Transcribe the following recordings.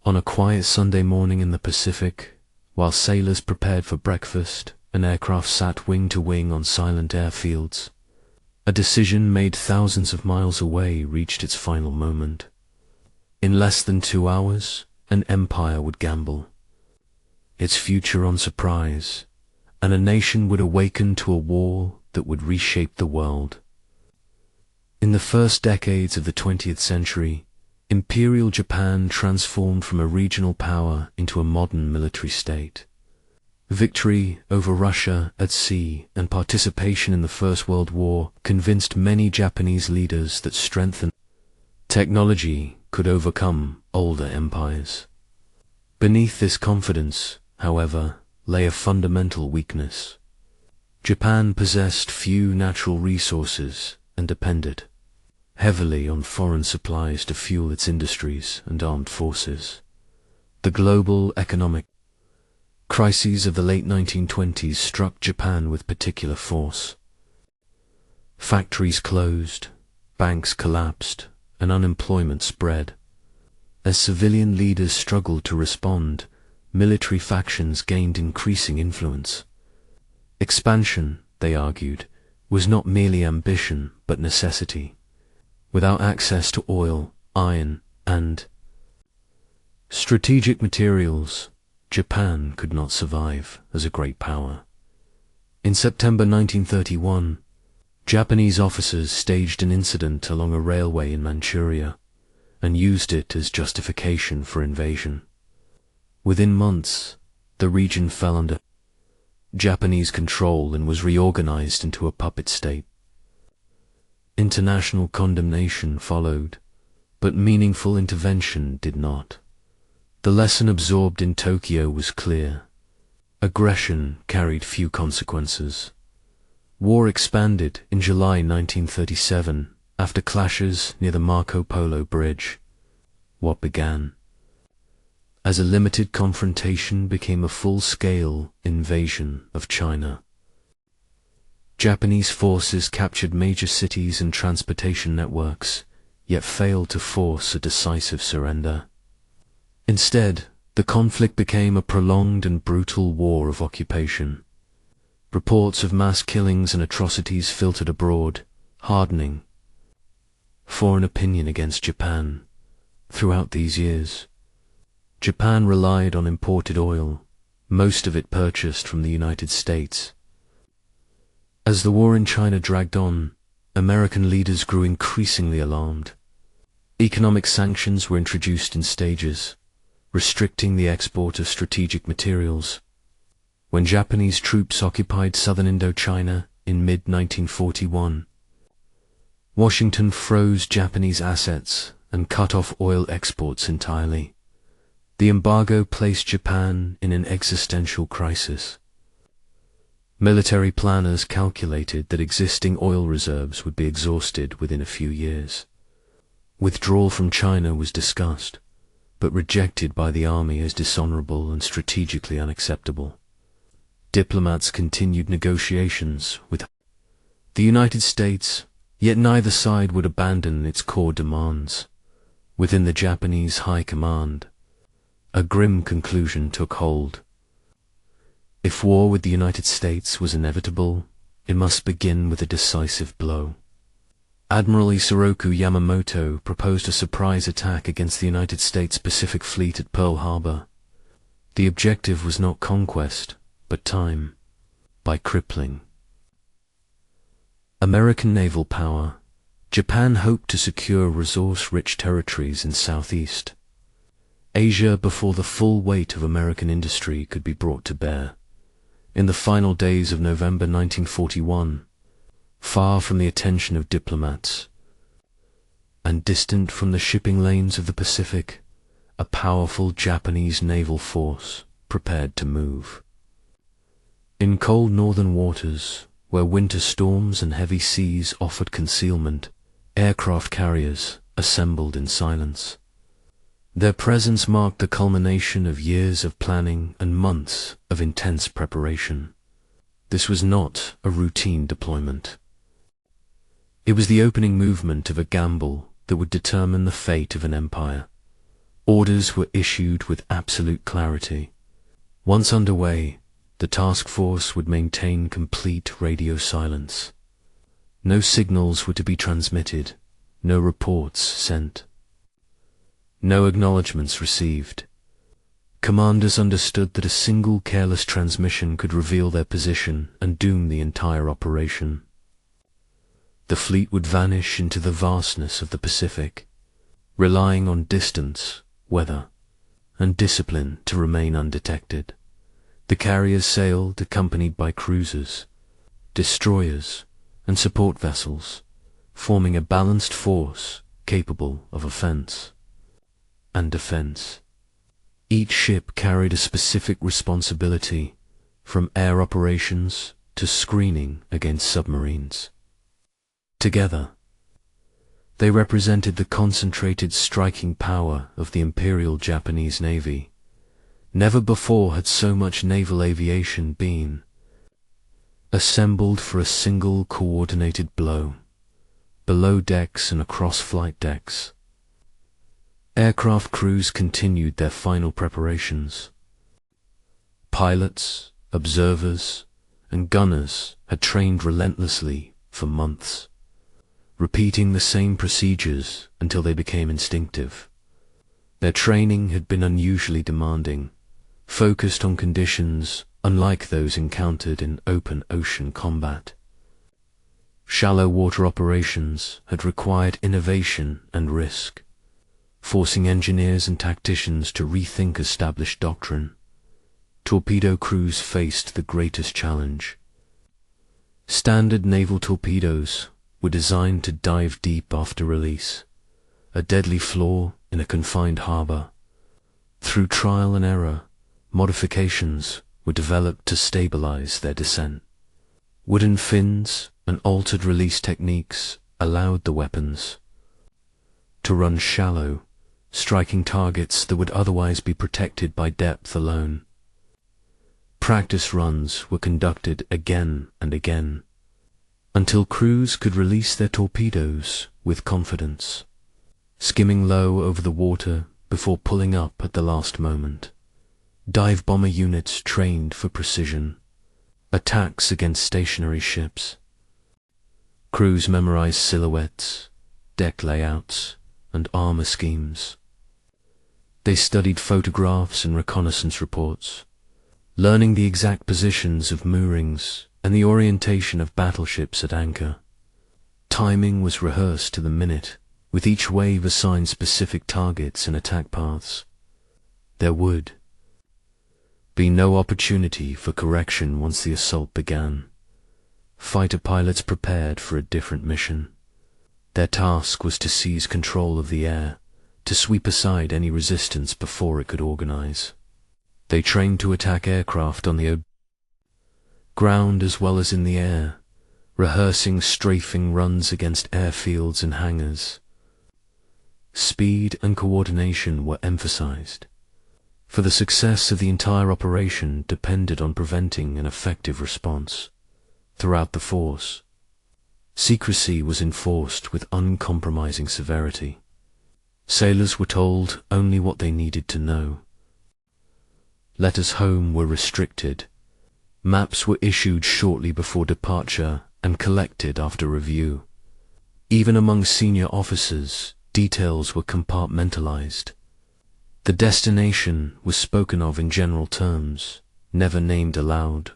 On a quiet Sunday morning in the Pacific, while sailors prepared for breakfast and aircraft sat wing to wing on silent airfields, a decision made thousands of miles away reached its final moment. In less than 2 hours, an empire would gamble its future on surprise, and a nation would awaken to a war that would reshape the world. In the first decades of the 20th century, Imperial Japan transformed from a regional power into a modern military state. Victory over Russia at sea and participation in the First World War convinced many Japanese leaders that strength and technology could overcome older empires. Beneath this confidence, however, lay a fundamental weakness. Japan possessed few natural resources and depended heavily on foreign supplies to fuel its industries and armed forces. The global economic crises of the late 1920s struck Japan with particular force. Factories closed, banks collapsed, and unemployment spread. As civilian leaders struggled to respond, military factions gained increasing influence. Expansion, they argued, was not merely ambition but necessity. Without access to oil, iron, and strategic materials, Japan could not survive as a great power. In September 1931, Japanese officers staged an incident along a railway in Manchuria and used it as justification for invasion. Within months, the region fell under Japanese control and was reorganized into a puppet state. International condemnation followed, but meaningful intervention did not. The lesson absorbed in Tokyo was clear. Aggression carried few consequences. War expanded in July 1937 after clashes near the Marco Polo Bridge. What began as a limited confrontation became a full-scale invasion of China. Japanese forces captured major cities and transportation networks, yet failed to force a decisive surrender. Instead, the conflict became a prolonged and brutal war of occupation. Reports of mass killings and atrocities filtered abroad, hardening foreign opinion against Japan. Throughout these years, Japan relied on imported oil, most of it purchased from the United States. As the war in China dragged on, American leaders grew increasingly alarmed. Economic sanctions were introduced in stages, restricting the export of strategic materials. When Japanese troops occupied southern Indochina in mid-1941, Washington froze Japanese assets and cut off oil exports entirely. The embargo placed Japan in an existential crisis. Military planners calculated that existing oil reserves would be exhausted within a few years. Withdrawal from China was discussed, but rejected by the army as dishonorable and strategically unacceptable. Diplomats continued negotiations with the United States, yet neither side would abandon its core demands. Within the Japanese high command, a grim conclusion took hold. If war with the United States was inevitable, it must begin with a decisive blow. Admiral Isoroku Yamamoto proposed a surprise attack against the United States Pacific Fleet at Pearl Harbor. The objective was not conquest, but time, by crippling American naval power. Japan hoped to secure resource-rich territories in Southeast Asia before the full weight of American industry could be brought to bear. In the final days of November 1941, far from the attention of diplomats, and distant from the shipping lanes of the Pacific, a powerful Japanese naval force prepared to move. In cold northern waters, where winter storms and heavy seas offered concealment, aircraft carriers assembled in silence. Their presence marked the culmination of years of planning and months of intense preparation. This was not a routine deployment. It was the opening movement of a gamble that would determine the fate of an empire. Orders were issued with absolute clarity. Once underway, the task force would maintain complete radio silence. No signals were to be transmitted, no reports sent, no acknowledgements received. Commanders understood that a single careless transmission could reveal their position and doom the entire operation. The fleet would vanish into the vastness of the Pacific, relying on distance, weather, and discipline to remain undetected. The carriers sailed accompanied by cruisers, destroyers, and support vessels, forming a balanced force capable of offense and defense. Each ship carried a specific responsibility, from air operations to screening against submarines. Together, they represented the concentrated striking power of the Imperial Japanese Navy. Never before had so much naval aviation been assembled for a single coordinated blow, below decks and across flight decks. Aircraft crews continued their final preparations. Pilots, observers, and gunners had trained relentlessly for months, repeating the same procedures until they became instinctive. Their training had been unusually demanding, focused on conditions unlike those encountered in open ocean combat. Shallow water operations had required innovation and risk, forcing engineers and tacticians to rethink established doctrine. Torpedo crews faced the greatest challenge. Standard naval torpedoes were designed to dive deep after release, a deadly flaw in a confined harbor. Through trial and error, modifications were developed to stabilize their descent. Wooden fins and altered release techniques allowed the weapons to run shallow, striking targets that would otherwise be protected by depth alone. Practice runs were conducted again and again, until crews could release their torpedoes with confidence, skimming low over the water before pulling up at the last moment. Dive bomber units trained for precision, attacks against stationary ships. Crews memorized silhouettes, deck layouts, and armor schemes. They studied photographs and reconnaissance reports, learning the exact positions of moorings and the orientation of battleships at anchor. Timing was rehearsed to the minute, with each wave assigned specific targets and attack paths. There would be no opportunity for correction once the assault began. Fighter pilots prepared for a different mission. Their task was to seize control of the air, to sweep aside any resistance before it could organize. They trained to attack aircraft on the ground as well as in the air, rehearsing strafing runs against airfields and hangars. Speed and coordination were emphasized, for the success of the entire operation depended on preventing an effective response. Throughout the force, secrecy was enforced with uncompromising severity. Sailors were told only what they needed to know. Letters home were restricted. Maps were issued shortly before departure and collected after review. Even among senior officers, details were compartmentalized. The destination was spoken of in general terms, never named aloud.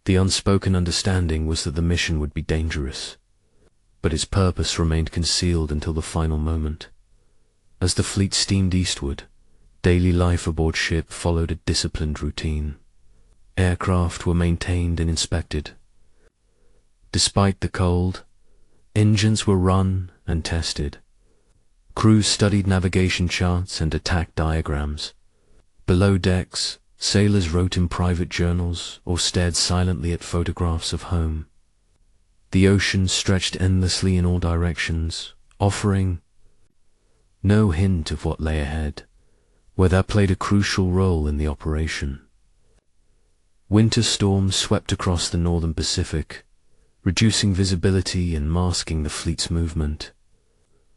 The unspoken understanding was that the mission would be dangerous, but its purpose remained concealed until the final moment. As the fleet steamed eastward, daily life aboard ship followed a disciplined routine. Aircraft were maintained and inspected. Despite the cold, engines were run and tested. Crews studied navigation charts and attack diagrams. Below decks, sailors wrote in private journals or stared silently at photographs of home. The ocean stretched endlessly in all directions, offering no hint of what lay ahead, where that played a crucial role in the operation. Winter storms swept across the northern Pacific, reducing visibility and masking the fleet's movement.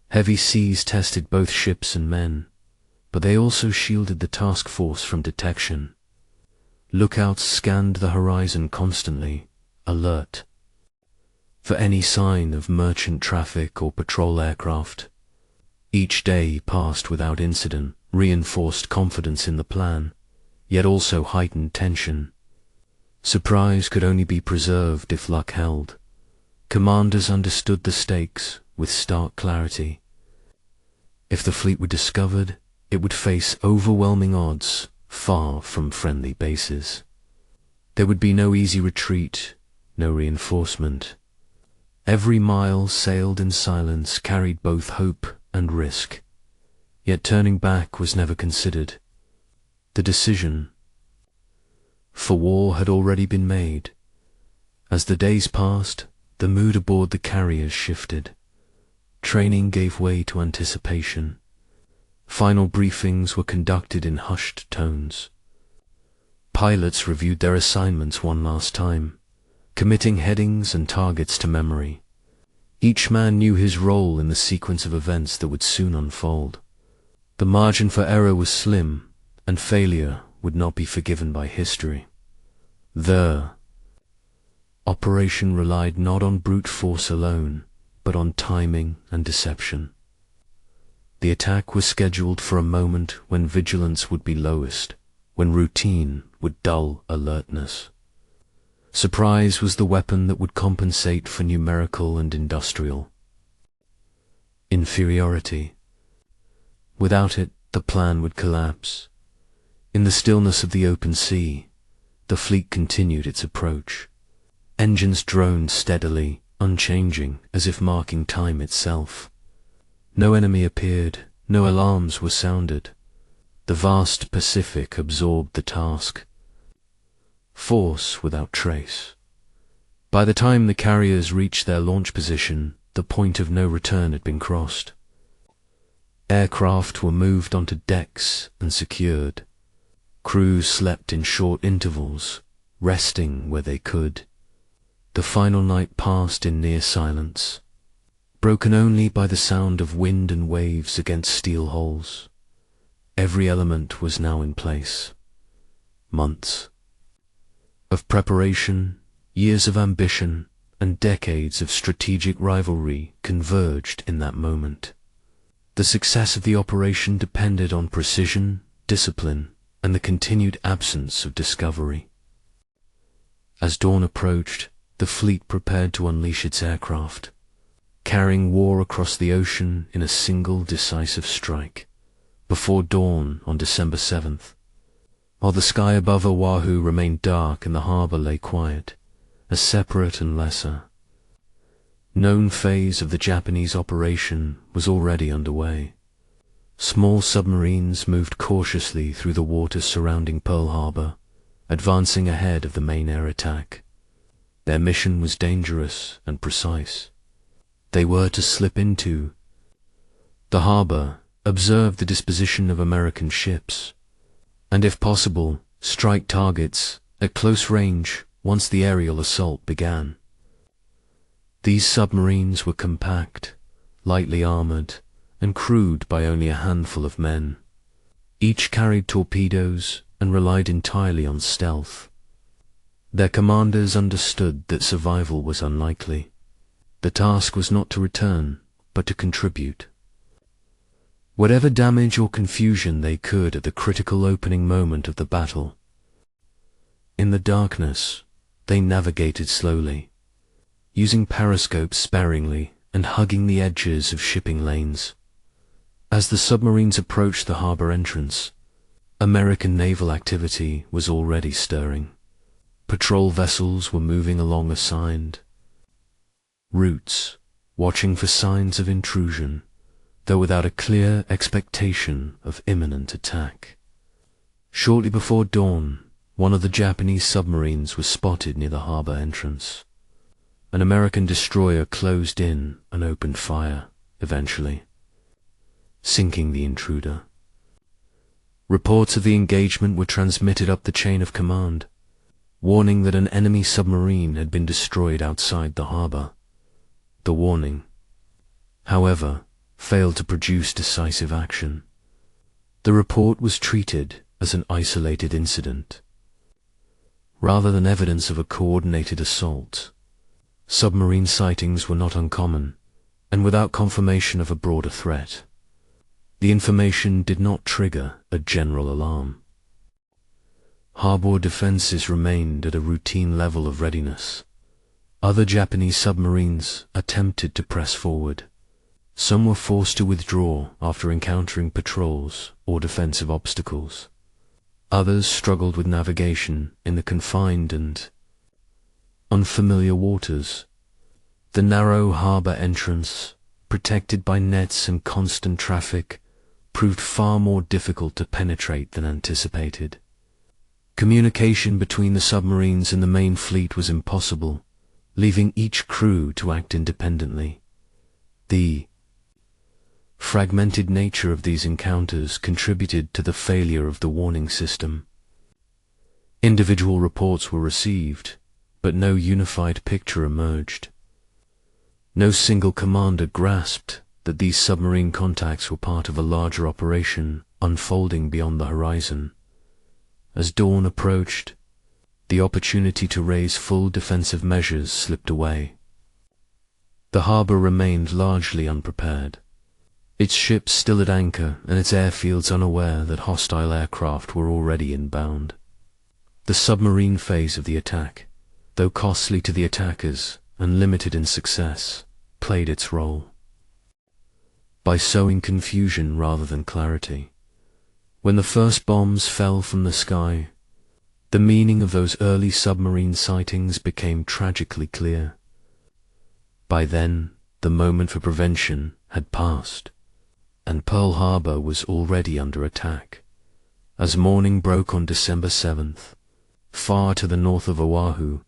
Heavy seas tested both ships and men, but they also shielded the task force from detection. Lookouts scanned the horizon constantly, alert for any sign of merchant traffic or patrol aircraft. Each day passed without incident, reinforced confidence in the plan, yet also heightened tension. Surprise could only be preserved if luck held. Commanders understood the stakes with stark clarity. If the fleet were discovered, it would face overwhelming odds far from friendly bases. There would be no easy retreat, no reinforcement. Every mile sailed in silence carried both hope and risk, yet turning back was never considered. The decision for war had already been made. As the days passed, the mood aboard the carriers shifted. Training gave way to anticipation. Final briefings were conducted in hushed tones. Pilots reviewed their assignments one last time, committing headings and targets to memory. Each man knew his role in the sequence of events that would soon unfold. The margin for error was slim, and failure would not be forgiven by history. The operation relied not on brute force alone, but on timing and deception. The attack was scheduled for a moment when vigilance would be lowest, when routine would dull alertness. Surprise was the weapon that would compensate for numerical and industrial inferiority. Without it, the plan would collapse. In the stillness of the open sea, the fleet continued its approach. Engines droned steadily, unchanging, as if marking time itself. No enemy appeared, no alarms were sounded. The vast Pacific absorbed the task. Force without trace. By the time the carriers reached their launch position, the point of no return had been crossed. Aircraft were moved onto decks and secured. Crews slept in short intervals, resting where they could. The final night passed in near silence, broken only by the sound of wind and waves against steel hulls. Every element was now in place. Months of preparation, years of ambition, and decades of strategic rivalry converged in that moment. The success of the operation depended on precision, discipline, and the continued absence of discovery. As dawn approached, the fleet prepared to unleash its aircraft, carrying war across the ocean in a single decisive strike. Before dawn on December 7th, while the sky above Oahu remained dark and the harbor lay quiet, a separate and lesser known phase of the Japanese operation was already underway. Small submarines moved cautiously through the waters surrounding Pearl Harbor, advancing ahead of the main air attack. Their mission was dangerous and precise. They were to slip into the harbor, observe the disposition of American ships, and if possible, strike targets at close range once the aerial assault began. These submarines were compact, lightly armored, and crewed by only a handful of men. Each carried torpedoes and relied entirely on stealth. Their commanders understood that survival was unlikely. The task was not to return, but to contribute whatever damage or confusion they could at the critical opening moment of the battle. In the darkness, they navigated slowly, using periscopes sparingly and hugging the edges of shipping lanes. As the submarines approached the harbor entrance, American naval activity was already stirring. Patrol vessels were moving along assigned routes, watching for signs of intrusion, though without a clear expectation of imminent attack. Shortly before dawn, one of the Japanese submarines was spotted near the harbor entrance. An American destroyer closed in and opened fire, eventually sinking the intruder. Reports of the engagement were transmitted up the chain of command, warning that an enemy submarine had been destroyed outside the harbor. The warning, however, failed to produce decisive action. The report was treated as an isolated incident, rather than evidence of a coordinated assault. Submarine sightings were not uncommon, and without confirmation of a broader threat. The information did not trigger a general alarm. Harbor defenses remained at a routine level of readiness. Other Japanese submarines attempted to press forward. Some were forced to withdraw after encountering patrols or defensive obstacles. Others struggled with navigation in the confined and unfamiliar waters. The narrow harbor entrance, protected by nets and constant traffic, proved far more difficult to penetrate than anticipated. Communication between the submarines and the main fleet was impossible, leaving each crew to act independently. The fragmented nature of these encounters contributed to the failure of the warning system. Individual reports were received, but no unified picture emerged. No single commander grasped that these submarine contacts were part of a larger operation unfolding beyond the horizon. As dawn approached, the opportunity to raise full defensive measures slipped away. The harbor remained largely unprepared, its ships still at anchor and its airfields unaware that hostile aircraft were already inbound. The submarine phase of the attack, though costly to the attackers and limited in success, played its role. By sowing confusion rather than clarity, when the first bombs fell from the sky, the meaning of those early submarine sightings became tragically clear. By then, the moment for prevention had passed, and Pearl Harbor was already under attack. As morning broke on December 7th, far to the north of Oahu,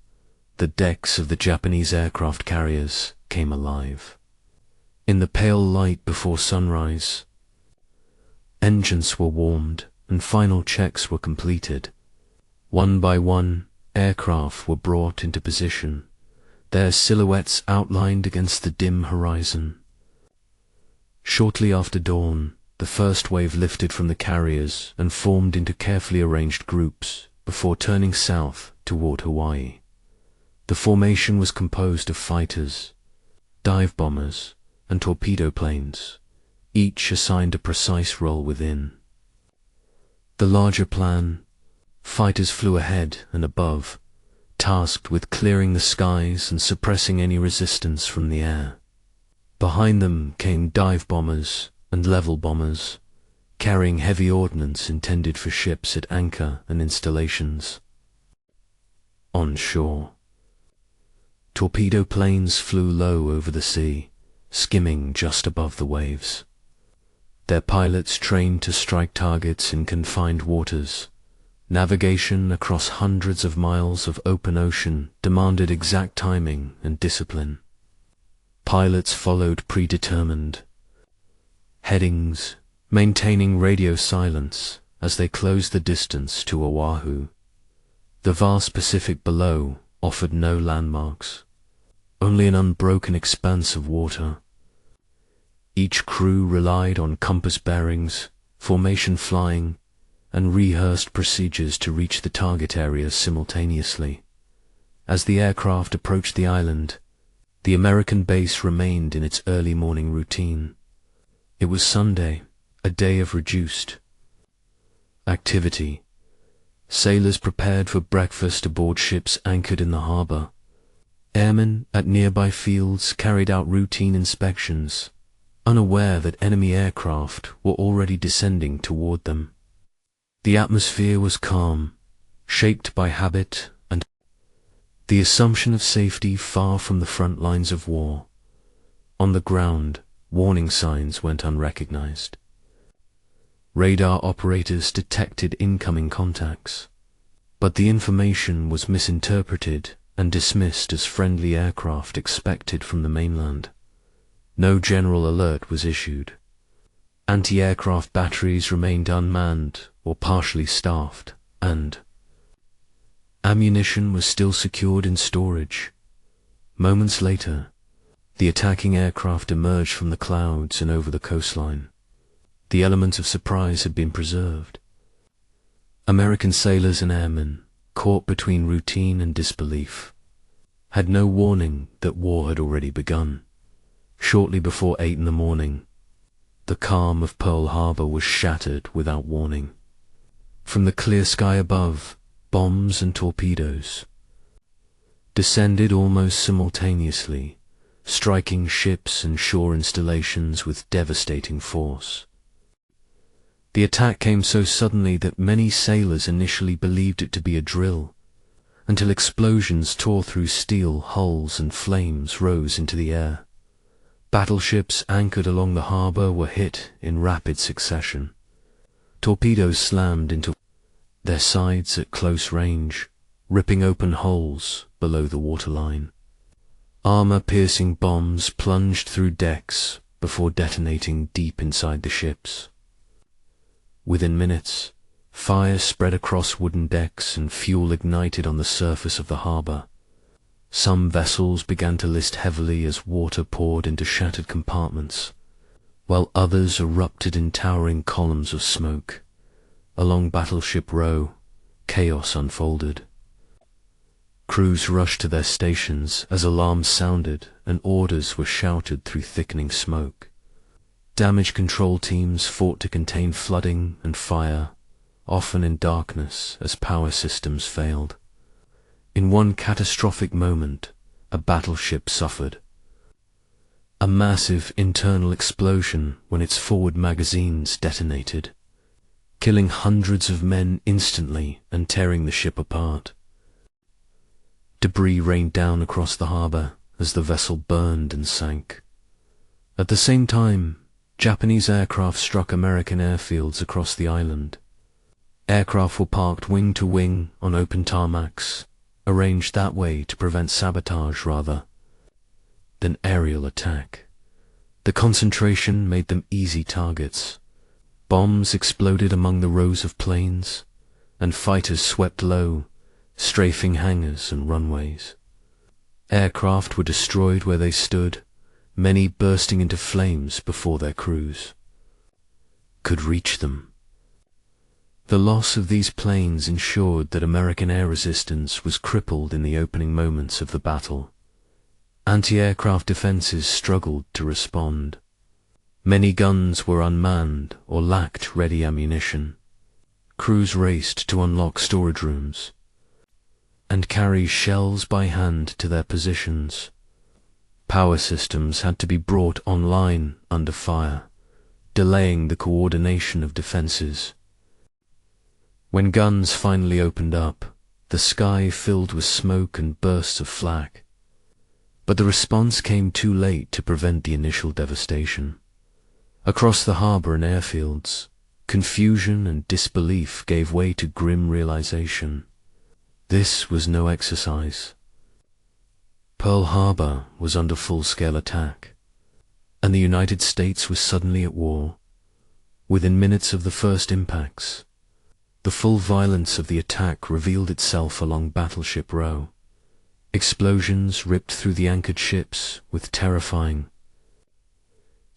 the decks of the Japanese aircraft carriers came alive. In the pale light before sunrise, engines were warmed and final checks were completed. One by one, aircraft were brought into position, their silhouettes outlined against the dim horizon. Shortly after dawn, the first wave lifted from the carriers and formed into carefully arranged groups before turning south toward Hawaii. The formation was composed of fighters, dive bombers, and torpedo planes, each assigned a precise role within. The larger plan, fighters flew ahead and above, tasked with clearing the skies and suppressing any resistance from the air. Behind them came dive bombers and level bombers, carrying heavy ordnance intended for ships at anchor and installations. On shore, torpedo planes flew low over the sea, skimming just above the waves. Their pilots trained to strike targets in confined waters. Navigation across hundreds of miles of open ocean demanded exact timing and discipline. Pilots followed predetermined headings, maintaining radio silence as they closed the distance to Oahu. The vast Pacific below offered no landmarks, only an unbroken expanse of water. Each crew relied on compass bearings, formation flying, and rehearsed procedures to reach the target areas simultaneously. As the aircraft approached the island, the American base remained in its early morning routine. It was Sunday, a day of reduced activity. Sailors prepared for breakfast aboard ships anchored in the harbor. Airmen at nearby fields carried out routine inspections, unaware that enemy aircraft were already descending toward them. The atmosphere was calm, shaped by habit and the assumption of safety far from the front lines of war. On the ground, warning signs went unrecognized. Radar operators detected incoming contacts, but the information was misinterpreted and dismissed as friendly aircraft expected from the mainland. No general alert was issued. Anti-aircraft batteries remained unmanned or partially staffed, and ammunition was still secured in storage. Moments later, the attacking aircraft emerged from the clouds and over the coastline. The element of surprise had been preserved. American sailors and airmen, caught between routine and disbelief, had no warning that war had already begun. Shortly before 8 in the morning, the calm of Pearl Harbor was shattered without warning. From the clear sky above, bombs and torpedoes descended almost simultaneously, striking ships and shore installations with devastating force. The attack came so suddenly that many sailors initially believed it to be a drill, until explosions tore through steel hulls and flames rose into the air. Battleships anchored along the harbor were hit in rapid succession. Torpedoes slammed into their sides at close range, ripping open holes below the waterline. Armor-piercing bombs plunged through decks before detonating deep inside the ships. Within minutes, fire spread across wooden decks and fuel ignited on the surface of the harbor. Some vessels began to list heavily as water poured into shattered compartments, while others erupted in towering columns of smoke. Along Battleship Row, chaos unfolded. Crews rushed to their stations as alarms sounded and orders were shouted through thickening smoke. Damage control teams fought to contain flooding and fire, often in darkness as power systems failed. In one catastrophic moment, a battleship suffered a massive internal explosion when its forward magazines detonated, killing hundreds of men instantly and tearing the ship apart. Debris rained down across the harbor as the vessel burned and sank. At the same time, Japanese aircraft struck American airfields across the island. Aircraft were parked wing to wing on open tarmacs, arranged that way to prevent sabotage rather than aerial attack. The concentration made them easy targets. Bombs exploded among the rows of planes, and fighters swept low, strafing hangars and runways. Aircraft were destroyed where they stood, many bursting into flames before their crews could reach them. The loss of these planes ensured that American air resistance was crippled in the opening moments of the battle. Anti-aircraft defenses struggled to respond. Many guns were unmanned or lacked ready ammunition. Crews raced to unlock storage rooms and carry shells by hand to their positions. Power systems had to be brought online under fire, delaying the coordination of defenses. When guns finally opened up, the sky filled with smoke and bursts of flak. But the response came too late to prevent the initial devastation. Across the harbor and airfields, confusion and disbelief gave way to grim realization. This was no exercise. Pearl Harbor was under full-scale attack, and the United States was suddenly at war. Within minutes of the first impacts, the full violence of the attack revealed itself along Battleship Row. Explosions ripped through the anchored ships with terrifying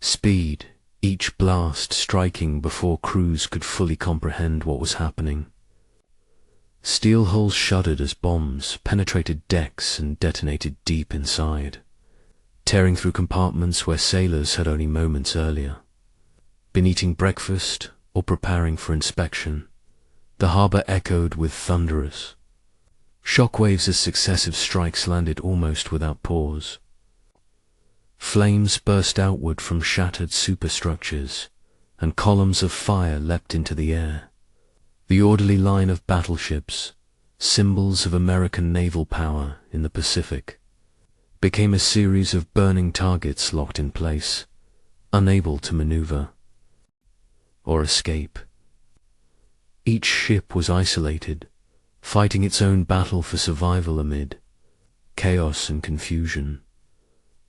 speed, each blast striking before crews could fully comprehend what was happening. Steel hulls shuddered as bombs penetrated decks and detonated deep inside, tearing through compartments where sailors had only moments earlier been eating breakfast or preparing for inspection. The harbor echoed with thunderous shockwaves as successive strikes landed almost without pause. Flames burst outward from shattered superstructures, and columns of fire leapt into the air. The orderly line of battleships, symbols of American naval power in the Pacific, became a series of burning targets locked in place, unable to maneuver or escape. Each ship was isolated, fighting its own battle for survival amid chaos and confusion.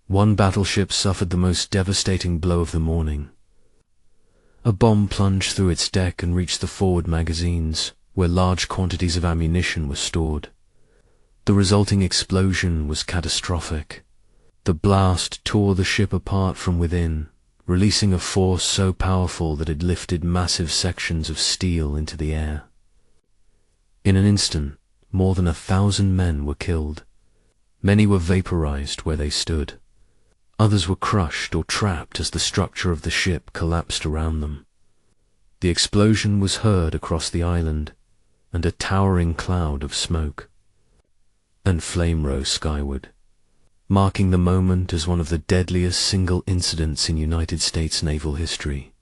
One battleship suffered the most devastating blow of the morning. A bomb plunged through its deck and reached the forward magazines, where large quantities of ammunition were stored. The resulting explosion was catastrophic. The blast tore the ship apart from within, releasing a force so powerful that it lifted massive sections of steel into the air. In an instant, more than 1,000 men were killed. Many were vaporized where they stood. Others were crushed or trapped as the structure of the ship collapsed around them. The explosion was heard across the island, and a towering cloud of smoke and flame rose skyward, marking the moment as one of the deadliest single incidents in United States naval history.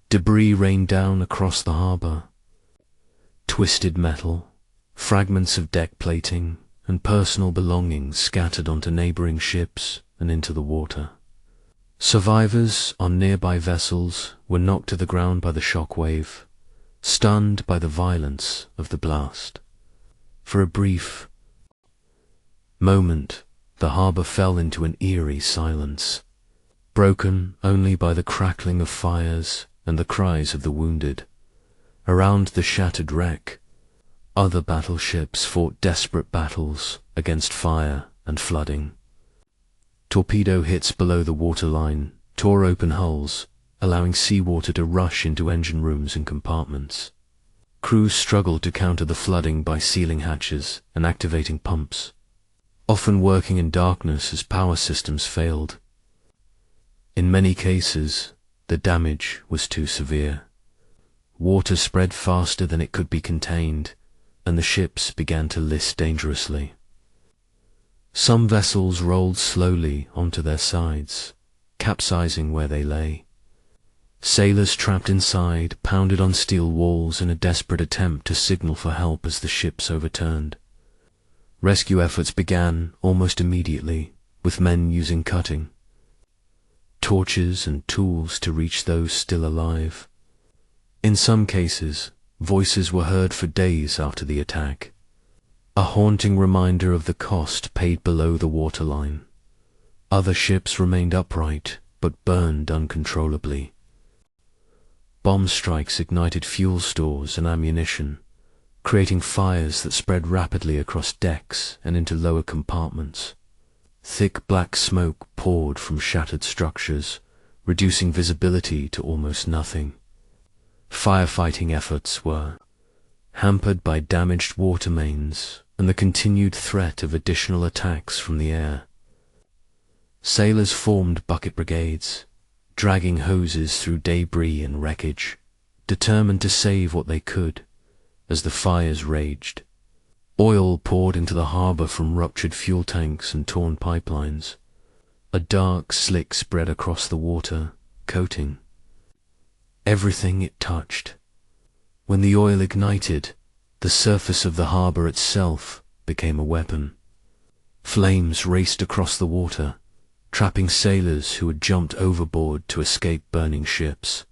Debris rained down across the harbor. Twisted metal, fragments of deck plating, and personal belongings scattered onto neighboring ships and into the water. Survivors on nearby vessels were knocked to the ground by the shock wave, stunned by the violence of the blast. For a brief moment, the harbor fell into an eerie silence, broken only by the crackling of fires and the cries of the wounded. Around the shattered wreck, other battleships fought desperate battles against fire and flooding. Torpedo hits below the waterline tore open hulls, allowing seawater to rush into engine rooms and compartments. Crews struggled to counter the flooding by sealing hatches and activating pumps, often working in darkness as power systems failed. In many cases, the damage was too severe. Water spread faster than it could be contained, and the ships began to list dangerously. Some vessels rolled slowly onto their sides, capsizing where they lay. Sailors trapped inside pounded on steel walls in a desperate attempt to signal for help as the ships overturned. Rescue efforts began almost immediately, with men using cutting, torches and tools to reach those still alive. In some cases, voices were heard for days after the attack, a haunting reminder of the cost paid below the waterline. Other ships remained upright, but burned uncontrollably. Bomb strikes ignited fuel stores and ammunition, creating fires that spread rapidly across decks and into lower compartments. Thick black smoke poured from shattered structures, reducing visibility to almost nothing. Firefighting efforts were hampered by damaged water mains and the continued threat of additional attacks from the air. Sailors formed bucket brigades, dragging hoses through debris and wreckage, determined to save what they could as the fires raged. Oil poured into the harbor from ruptured fuel tanks and torn pipelines. A dark slick spread across the water, coating everything it touched. When the oil ignited, the surface of the harbor itself became a weapon. Flames raced across the water, trapping sailors who had jumped overboard to escape burning ships.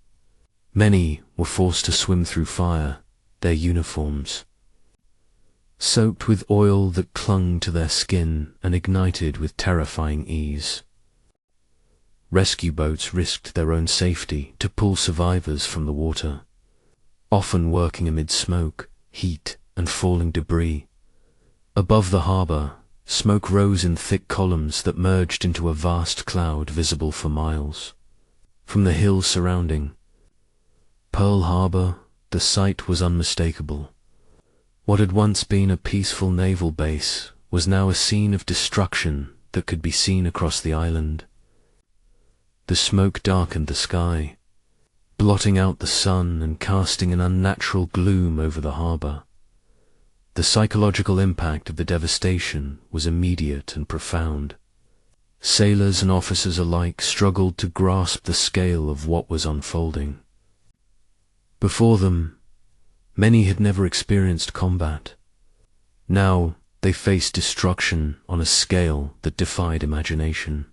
Many were forced to swim through fire, their uniforms soaked with oil that clung to their skin and ignited with terrifying ease. Rescue boats risked their own safety to pull survivors from the water, often working amid smoke, heat, and falling debris. Above the harbor, smoke rose in thick columns that merged into a vast cloud visible for miles. From the hills surrounding Pearl Harbor, the sight was unmistakable. What had once been a peaceful naval base was now a scene of destruction that could be seen across the island. The smoke darkened the sky, blotting out the sun and casting an unnatural gloom over the harbor. The psychological impact of the devastation was immediate and profound. Sailors and officers alike struggled to grasp the scale of what was unfolding. Before them, many had never experienced combat. Now they faced destruction on a scale that defied imagination.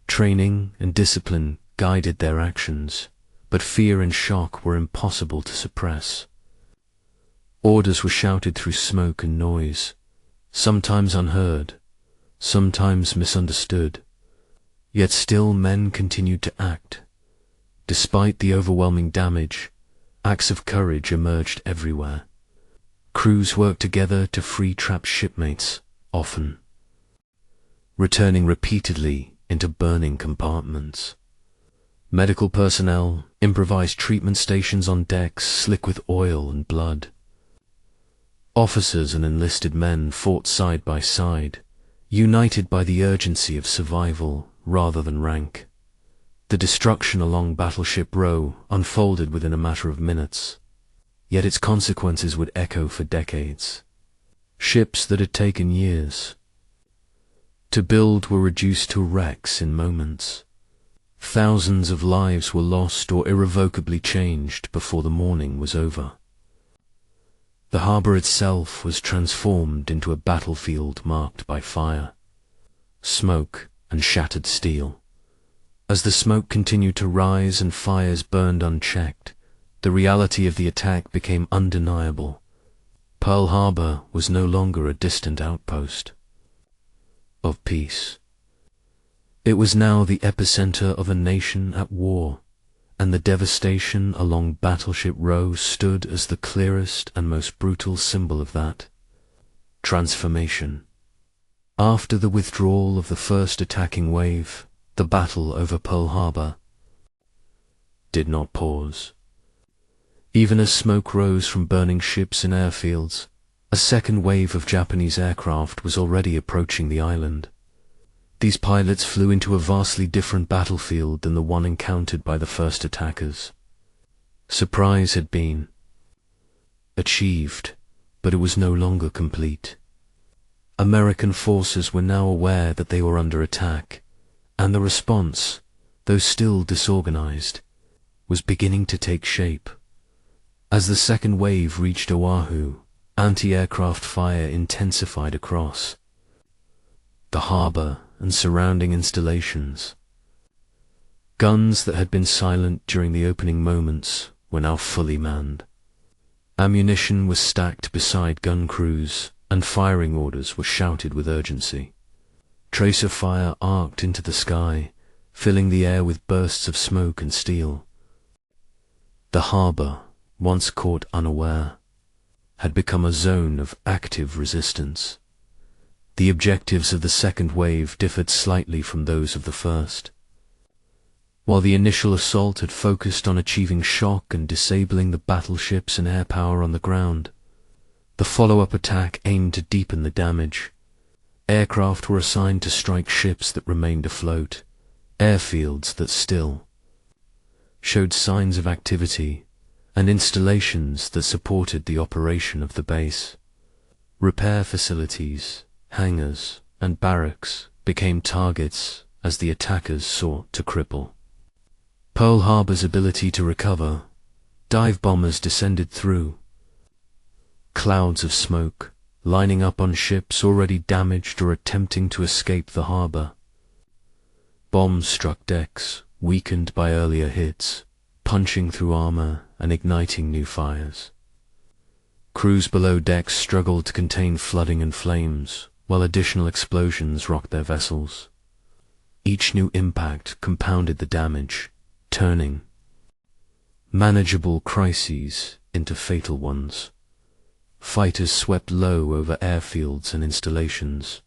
Training and discipline guided their actions, but fear and shock were impossible to suppress. Orders were shouted through smoke and noise, sometimes unheard, sometimes misunderstood, yet still men continued to act. Despite the overwhelming damage, acts of courage emerged everywhere. Crews worked together to free trapped shipmates, often returning repeatedly into burning compartments. Medical personnel, improvised treatment stations on decks slick with oil and blood. Officers and enlisted men fought side by side, united by the urgency of survival rather than rank. The destruction along Battleship Row unfolded within a matter of minutes, yet its consequences would echo for decades. Ships that had taken years to build were reduced to wrecks in moments. Thousands of lives were lost or irrevocably changed before the morning was over. The harbour itself was transformed into a battlefield marked by fire, smoke, and shattered steel. As the smoke continued to rise and fires burned unchecked, the reality of the attack became undeniable. Pearl Harbor was no longer a distant outpost of peace. It was now the epicenter of a nation at war, and the devastation along Battleship Row stood as the clearest and most brutal symbol of that transformation. After the withdrawal of the first attacking wave, the battle over Pearl Harbor did not pause. Even as smoke rose from burning ships and airfields, a second wave of Japanese aircraft was already approaching the island. These pilots flew into a vastly different battlefield than the one encountered by the first attackers. Surprise had been achieved, but it was no longer complete. American forces were now aware that they were under attack, and the response, though still disorganized, was beginning to take shape. As the second wave reached Oahu, anti-aircraft fire intensified across the harbor and surrounding installations. Guns that had been silent during the opening moments were now fully manned. Ammunition was stacked beside gun crews, and firing orders were shouted with urgency. Tracer fire arced into the sky, filling the air with bursts of smoke and steel. The harbor, once caught unaware, had become a zone of active resistance. The objectives of the second wave differed slightly from those of the first. While the initial assault had focused on achieving shock and disabling the battleships and air power on the ground, the follow-up attack aimed to deepen the damage. Aircraft were assigned to strike ships that remained afloat, airfields that still showed signs of activity, and installations that supported the operation of the base. Repair facilities, hangars, and barracks became targets as the attackers sought to cripple Pearl Harbor's ability to recover. Dive bombers descended through clouds of smoke, lining up on ships already damaged or attempting to escape the harbor. Bombs struck decks, weakened by earlier hits, punching through armor and igniting new fires. Crews below decks struggled to contain flooding and flames, while additional explosions rocked their vessels. Each new impact compounded the damage, turning manageable crises into fatal ones. Fighters swept low over airfields and installations,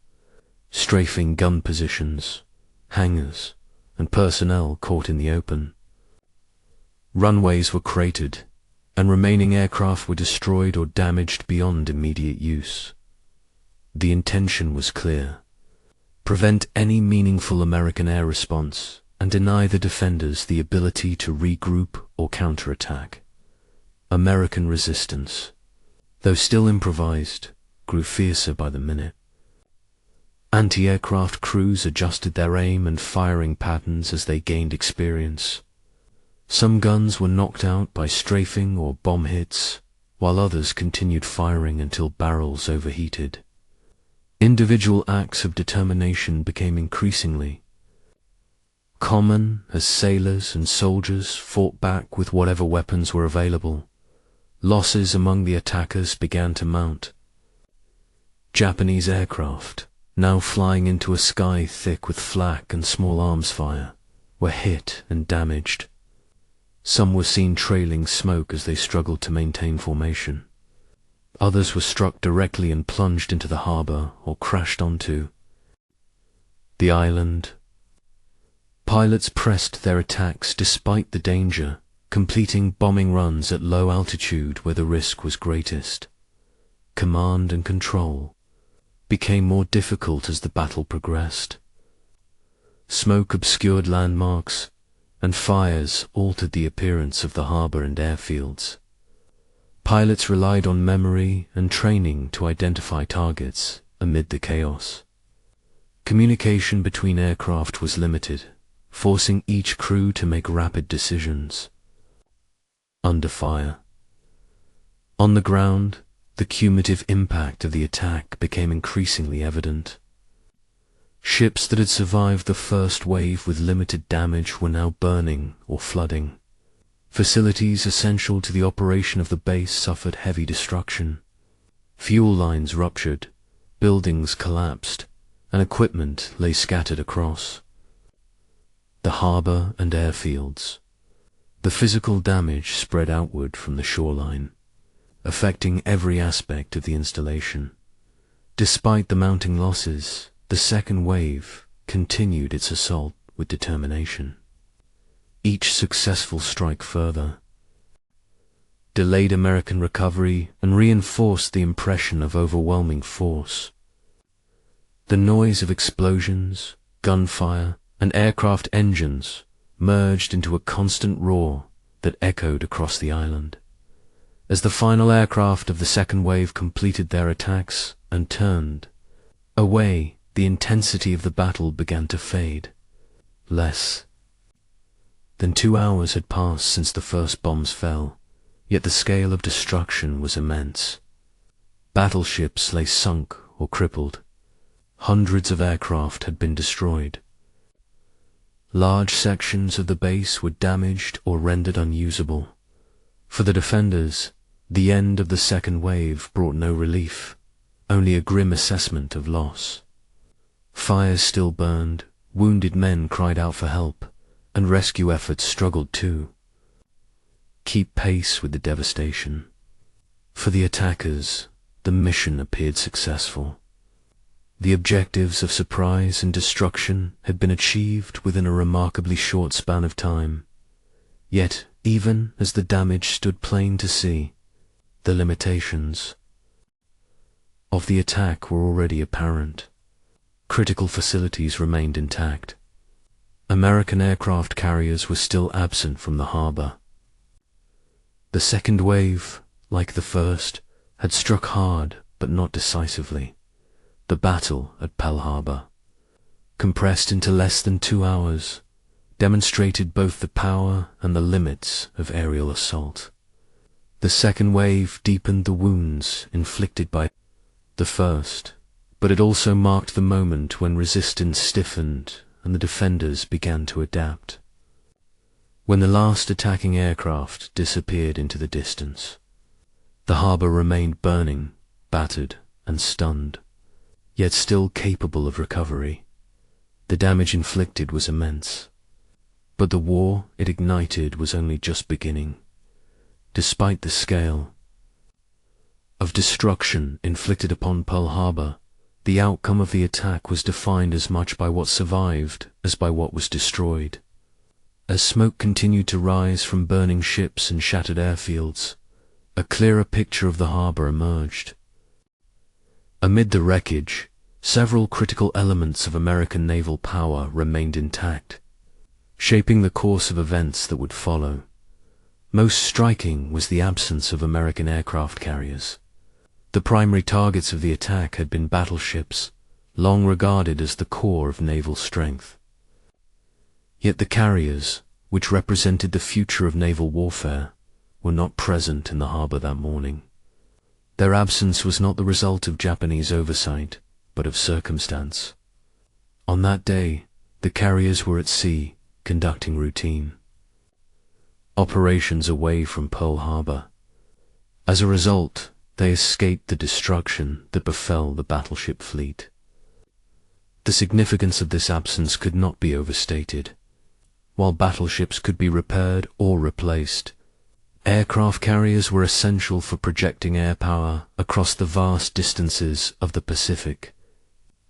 strafing gun positions, hangars, and personnel caught in the open. Runways were cratered, and remaining aircraft were destroyed or damaged beyond immediate use. The intention was clear: prevent any meaningful American air response and deny the defenders the ability to regroup or counterattack. American resistance, though still improvised, grew fiercer by the minute. Anti-aircraft crews adjusted their aim and firing patterns as they gained experience. Some guns were knocked out by strafing or bomb hits, while others continued firing until barrels overheated. Individual acts of determination became increasingly common as sailors and soldiers fought back with whatever weapons were available. Losses among the attackers began to mount. Japanese aircraft, now flying into a sky thick with flak and small arms fire, were hit and damaged. Some were seen trailing smoke as they struggled to maintain formation. Others were struck directly and plunged into the harbor or crashed onto the island. Pilots pressed their attacks despite the danger, completing bombing runs at low altitude where the risk was greatest. Command and control became more difficult as the battle progressed. Smoke obscured landmarks, and fires altered the appearance of the harbor and airfields. Pilots relied on memory and training to identify targets amid the chaos. Communication between aircraft was limited, forcing each crew to make rapid decisions. Under fire. On the ground, the cumulative impact of the attack became increasingly evident. Ships that had survived the first wave with limited damage were now burning or flooding. Facilities essential to the operation of the base suffered heavy destruction. Fuel lines ruptured, buildings collapsed, and equipment lay scattered across the harbor and airfields. The physical damage spread outward from the shoreline, affecting every aspect of the installation. Despite the mounting losses, the second wave continued its assault with determination. Each successful strike further delayed American recovery and reinforced the impression of overwhelming force. The noise of explosions, gunfire, and aircraft engines merged into a constant roar that echoed across the island. As the final aircraft of the second wave completed their attacks and turned away, the intensity of the battle began to fade. Less than 2 hours had passed since the first bombs fell, yet the scale of destruction was immense. Battleships lay sunk or crippled. Hundreds of aircraft had been destroyed. Large sections of the base were damaged or rendered unusable. For the defenders, the end of the second wave brought no relief, only a grim assessment of loss. Fires still burned, wounded men cried out for help, and rescue efforts struggled to keep pace with the devastation. For the attackers, the mission appeared successful. The objectives of surprise and destruction had been achieved within a remarkably short span of time. Yet, even as the damage stood plain to see, the limitations of the attack were already apparent. Critical facilities remained intact. American aircraft carriers were still absent from the harbor. The second wave, like the first, had struck hard but not decisively. The battle at Pearl Harbor, compressed into less than 2 hours, demonstrated both the power and the limits of aerial assault. The second wave deepened the wounds inflicted by the first, but it also marked the moment when resistance stiffened and the defenders began to adapt. When the last attacking aircraft disappeared into the distance, the harbor remained burning, battered, and stunned, yet still capable of recovery. The damage inflicted was immense, but the war it ignited was only just beginning. Despite the scale of destruction inflicted upon Pearl Harbor, the outcome of the attack was defined as much by what survived as by what was destroyed. As smoke continued to rise from burning ships and shattered airfields, a clearer picture of the harbor emerged. Amid the wreckage, several critical elements of American naval power remained intact, shaping the course of events that would follow. Most striking was the absence of American aircraft carriers. The primary targets of the attack had been battleships, long regarded as the core of naval strength. Yet the carriers, which represented the future of naval warfare, were not present in the harbor that morning. Their absence was not the result of Japanese oversight, but of circumstance. On that day, the carriers were at sea, conducting routine operations away from Pearl Harbor. As a result, they escaped the destruction that befell the battleship fleet. The significance of this absence could not be overstated. While battleships could be repaired or replaced, aircraft carriers were essential for projecting air power across the vast distances of the Pacific.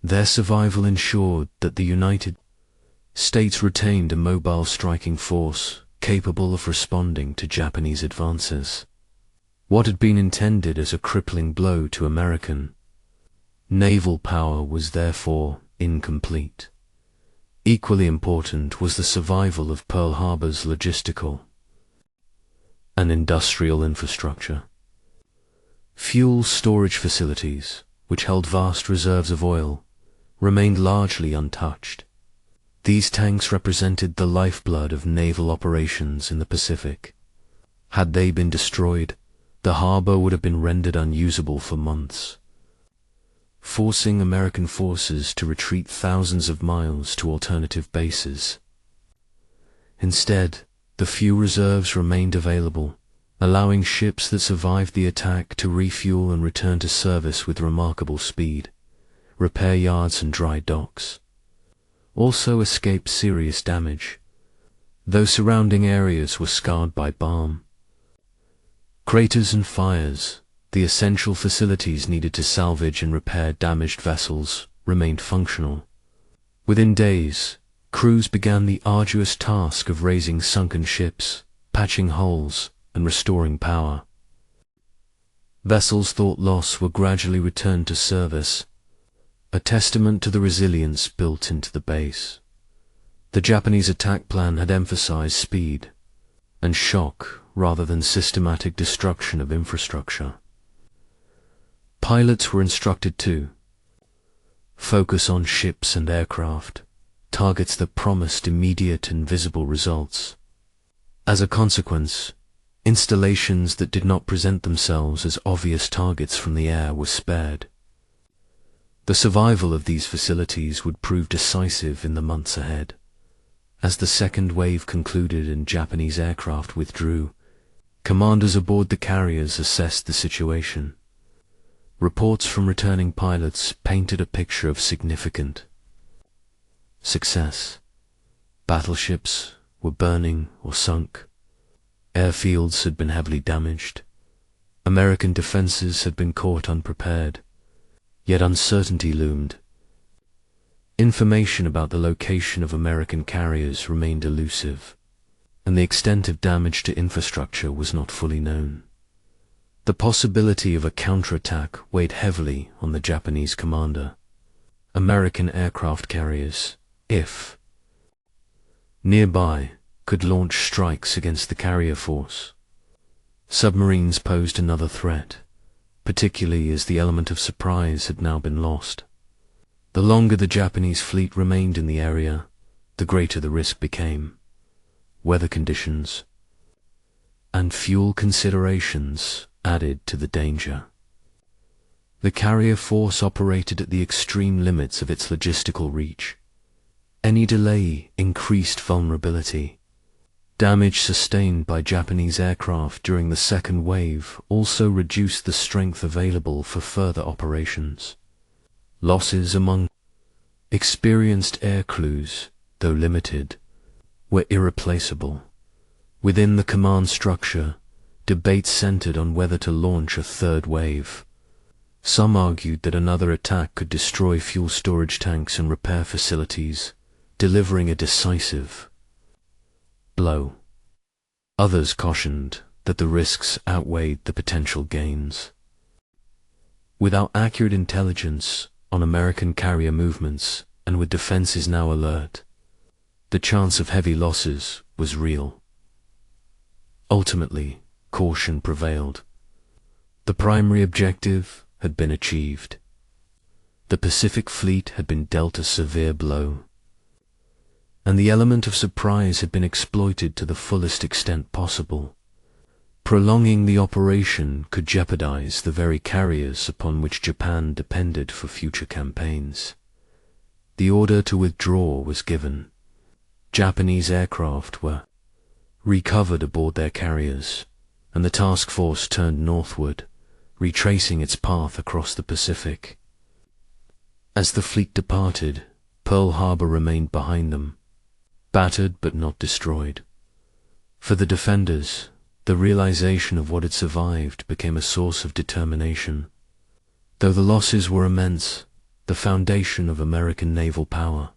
Their survival ensured that the United states retained a mobile striking force capable of responding to Japanese advances. What had been intended as a crippling blow to American naval power was therefore incomplete. Equally important was the survival of Pearl Harbor's logistical and industrial infrastructure. Fuel storage facilities, which held vast reserves of oil, remained largely untouched. These tanks represented the lifeblood of naval operations in the Pacific. Had they been destroyed, the harbor would have been rendered unusable for months, forcing American forces to retreat thousands of miles to alternative bases. Instead, the few reserves remained available, allowing ships that survived the attack to refuel and return to service with remarkable speed. Repair yards and dry docks also escaped serious damage, though surrounding areas were scarred by bomb craters and fires. The essential facilities needed to salvage and repair damaged vessels remained functional. Within days, crews began the arduous task of raising sunken ships, patching holes, and restoring power. Vessels thought lost were gradually returned to service, a testament to the resilience built into the base. The Japanese attack plan had emphasized speed and shock rather than systematic destruction of infrastructure. Pilots were instructed to focus on ships and aircraft, targets that promised immediate and visible results. As a consequence, installations that did not present themselves as obvious targets from the air were spared. The survival of these facilities would prove decisive in the months ahead. As the second wave concluded and Japanese aircraft withdrew, commanders aboard the carriers assessed the situation. Reports from returning pilots painted a picture of significant success. Battleships were burning or sunk. Airfields had been heavily damaged. American defenses had been caught unprepared. Yet uncertainty loomed. Information about the location of American carriers remained elusive, and the extent of damage to infrastructure was not fully known. The possibility of a counterattack weighed heavily on the Japanese commander. American aircraft carriers, if nearby, could launch strikes against the carrier force. Submarines posed another threat, particularly as the element of surprise had now been lost. The longer the Japanese fleet remained in the area, the greater the risk became. Weather conditions and fuel considerations added to the danger. The carrier force operated at the extreme limits of its logistical reach. Any delay increased vulnerability. Damage sustained by Japanese aircraft during the second wave also reduced the strength available for further operations. Losses among experienced air crews, though limited, were irreplaceable. Within the command structure, debate centered on whether to launch a third wave. Some argued that another attack could destroy fuel storage tanks and repair facilities, delivering a decisive blow. Others cautioned that the risks outweighed the potential gains. Without accurate intelligence on American carrier movements, and with defenses now alert, the chance of heavy losses was real. Ultimately, caution prevailed. The primary objective had been achieved. The Pacific Fleet had been dealt a severe blow, and the element of surprise had been exploited to the fullest extent possible. Prolonging the operation could jeopardize the very carriers upon which Japan depended for future campaigns. The order to withdraw was given. Japanese aircraft were recovered aboard their carriers, and the task force turned northward, retracing its path across the Pacific. As the fleet departed, Pearl Harbor remained behind them, battered but not destroyed. For the defenders, the realization of what had survived became a source of determination. Though the losses were immense, the foundation of American naval power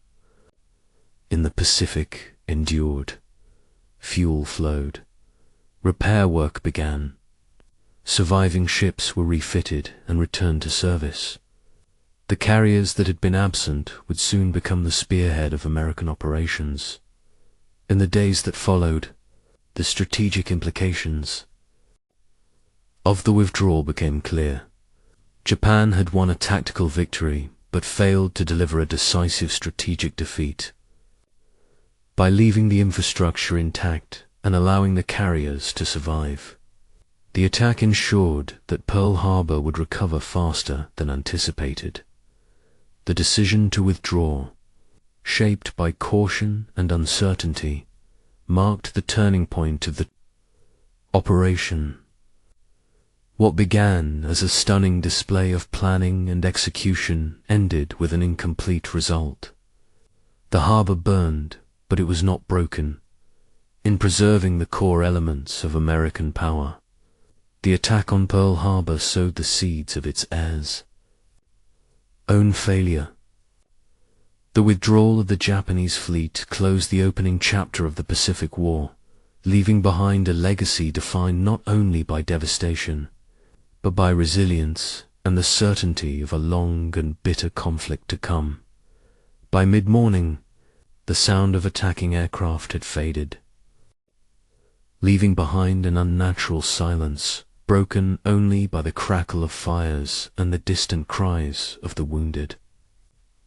in the Pacific endured. Fuel flowed. Repair work began. Surviving ships were refitted and returned to service. The carriers that had been absent would soon become the spearhead of American operations. In the days that followed, the strategic implications of the withdrawal became clear. Japan had won a tactical victory, but failed to deliver a decisive strategic defeat. By leaving the infrastructure intact and allowing the carriers to survive, the attack ensured that Pearl Harbor would recover faster than anticipated. The decision to withdraw, shaped by caution and uncertainty, marked the turning point of the operation. What began as a stunning display of planning and execution ended with an incomplete result. The harbor burned, but it was not broken. In preserving the core elements of American power, the attack on Pearl Harbor sowed the seeds of its heirs' own failure. The withdrawal of the Japanese fleet closed the opening chapter of the Pacific War, leaving behind a legacy defined not only by devastation, but by resilience and the certainty of a long and bitter conflict to come. By mid-morning, the sound of attacking aircraft had faded, leaving behind an unnatural silence, broken only by the crackle of fires and the distant cries of the wounded.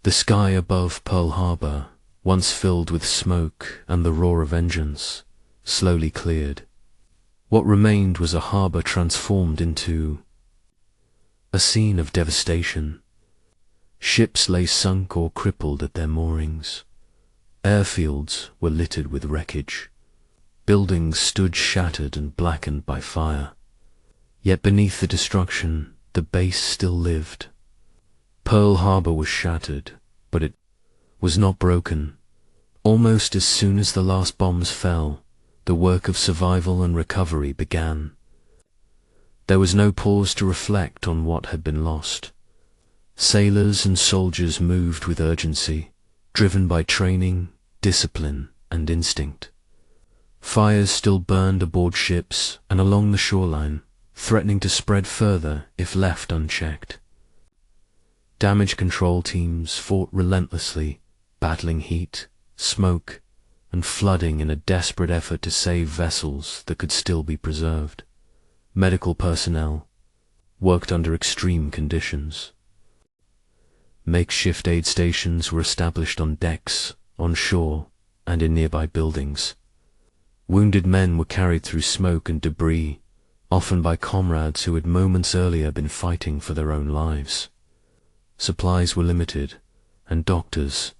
The sky above Pearl Harbor, once filled with smoke and the roar of engines, slowly cleared. What remained was a harbor transformed into a scene of devastation. Ships lay sunk or crippled at their moorings. Airfields were littered with wreckage. Buildings stood shattered and blackened by fire. Yet beneath the destruction, the base still lived. Pearl Harbor was shattered, but it was not broken. Almost as soon as the last bombs fell, the work of survival and recovery began. There was no pause to reflect on what had been lost. Sailors and soldiers moved with urgency, driven by training, discipline, and instinct. Fires still burned aboard ships and along the shoreline, threatening to spread further if left unchecked. Damage control teams fought relentlessly, battling heat, smoke, and flooding in a desperate effort to save vessels that could still be preserved. Medical personnel worked under extreme conditions. Makeshift aid stations were established on decks, on shore, and in nearby buildings. Wounded men were carried through smoke and debris, often by comrades who had moments earlier been fighting for their own lives. Supplies were limited, and doctors